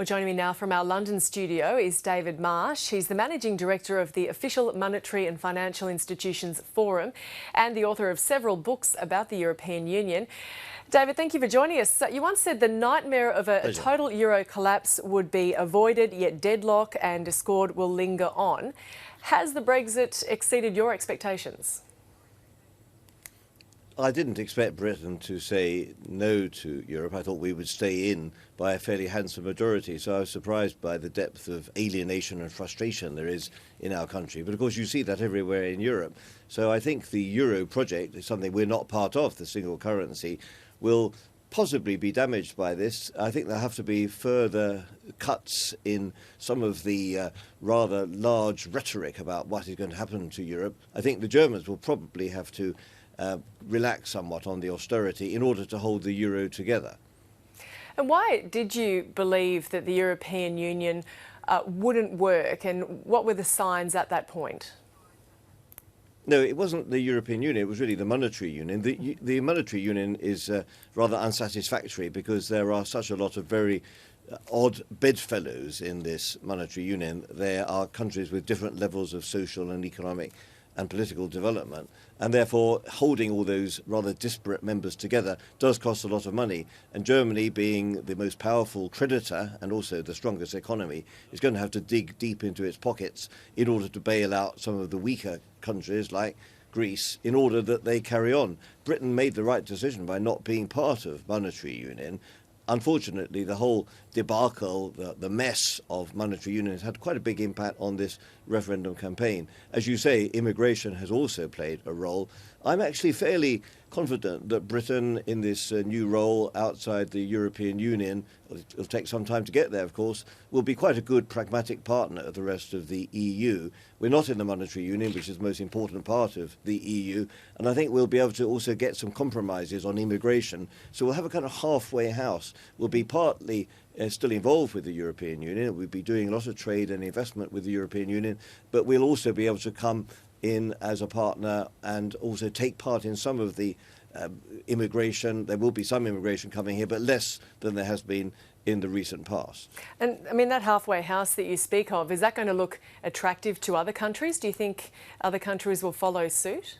Well, joining me now from our London studio is David Marsh. He's the Managing Director of the Official Monetary and Financial Institutions Forum and the author of several books about the European Union. David, thank you for joining us. You once said the nightmare of a total euro collapse would be avoided, yet deadlock and discord will linger on. Has the Brexit exceeded your expectations? I didn't expect Britain to say no to Europe. I thought we would stay in by a fairly handsome majority. So I was surprised by the depth of alienation and frustration there is in our country. But of course, you see that everywhere in Europe. So I think the Euro project is something we're not part of, the single currency, will possibly be damaged by this. I think there'll have to be further cuts in some of the rather large rhetoric about what is going to happen to Europe. I think the Germans will probably have to relax somewhat on the austerity in order to hold the euro together. And why did you believe that the European Union wouldn't work, and what were the signs at that point? No, it wasn't the European Union, it was really the monetary union. The monetary union is rather unsatisfactory because there are such a lot of very odd bedfellows in this monetary union. There are countries with different levels of social and economic and political development, and therefore holding all those rather disparate members together does cost a lot of money. And Germany, being the most powerful creditor and also the strongest economy, is going to have to dig deep into its pockets in order to bail out some of the weaker countries like Greece in order that they carry on. Britain made the right decision by not being part of monetary union. Unfortunately, the whole debacle, the mess of monetary union has had quite a big impact on this referendum campaign. As you say, immigration has also played a role. I'm actually fairly confident that Britain, in this new role outside the European Union, it'll take some time to get there, of course, will be quite a good pragmatic partner of the rest of the EU. We're not in the monetary union, which is the most important part of the EU, and I think we'll be able to also get some compromises on immigration. So we'll have a kind of halfway house. We'll be partly still involved with the European Union. We'll be doing a lot of trade and investment with the European Union, but we'll also be able to come in as a partner and also take part in some of the immigration. There will be some immigration coming here, but less than there has been in the recent past. And I mean, that halfway house that you speak of, is that going to look attractive to other countries? Do you think other countries will follow suit?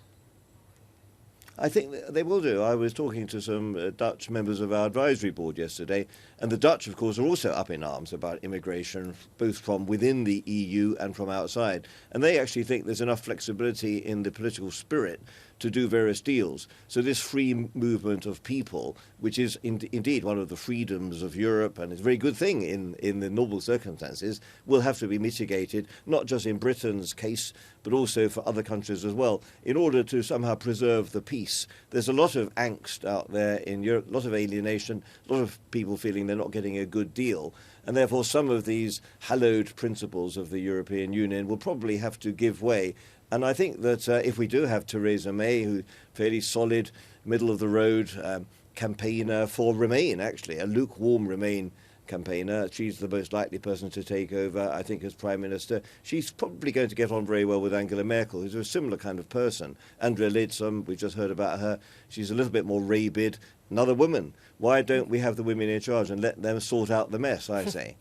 I think they will do. I was talking to some Dutch members of our advisory board yesterday, and the Dutch, of course, are also up in arms about immigration, both from within the EU and from outside. And they actually think there's enough flexibility in the political spirit to do various deals. So this free movement of people, which is indeed one of the freedoms of Europe, and it's a very good thing in the normal circumstances, will have to be mitigated, not just in Britain's case, but also for other countries as well, in order to somehow preserve the peace. There's a lot of angst out there in Europe, a lot of alienation, a lot of people feeling they're not getting a good deal, and therefore some of these hallowed principles of the European Union will probably have to give way. And I think that if we do have Theresa May, who's fairly solid, middle-of-the-road campaigner for Remain, actually, a lukewarm Remain campaigner. She's the most likely person to take over, I think, as Prime Minister. She's probably going to get on very well with Angela Merkel, who's a similar kind of person. Andrea Leadsom, we just heard about her. She's a little bit more rabid. Another woman. Why don't we have the women in charge and let them sort out the mess, I say.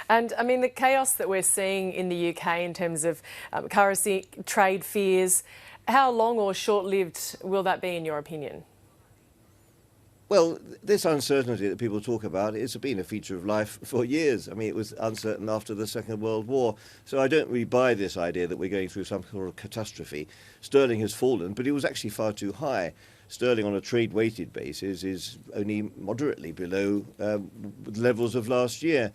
And, I mean, the chaos that we're seeing in the UK in terms of currency trade fears, how long or short-lived will that be, in your opinion? Well, this uncertainty that people talk about, it's been a feature of life for years. I mean, it was uncertain after the Second World War. So I don't really buy this idea that we're going through some sort of catastrophe. Sterling has fallen, but it was actually far too high. Sterling on a trade-weighted basis is only moderately below levels of last year.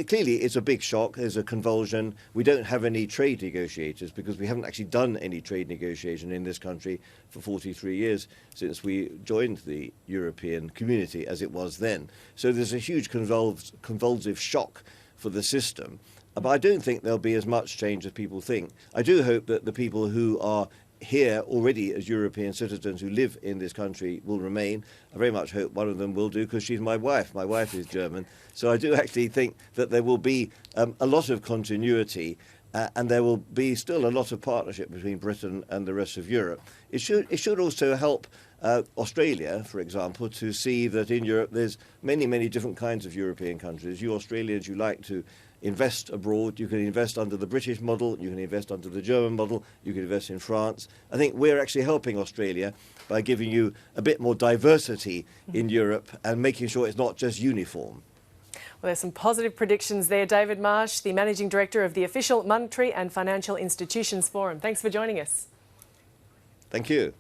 Clearly, it's a big shock. There's a convulsion. We don't have any trade negotiators because we haven't actually done any trade negotiation in this country for 43 years since we joined the European community as it was then. So there's a huge convulsive shock for the system. But I don't think there'll be as much change as people think. I do hope that the people who are here already as European citizens who live in this country will remain. I very much hope one of them will do, because she's my wife. My wife is German. So I do actually think that there will be a lot of continuity and there will be still a lot of partnership between Britain and the rest of Europe. It should also help Australia, for example, to see that in Europe there's many, many different kinds of European countries. You Australians, you like to invest abroad. You can invest under the British model, you can invest under the German model, you can invest in France. I think we're actually helping Australia by giving you a bit more diversity in Europe and making sure it's not just uniform. Well, there's some positive predictions there. David Marsh, the Managing Director of the Official Monetary and Financial Institutions Forum. Thanks for joining us. Thank you.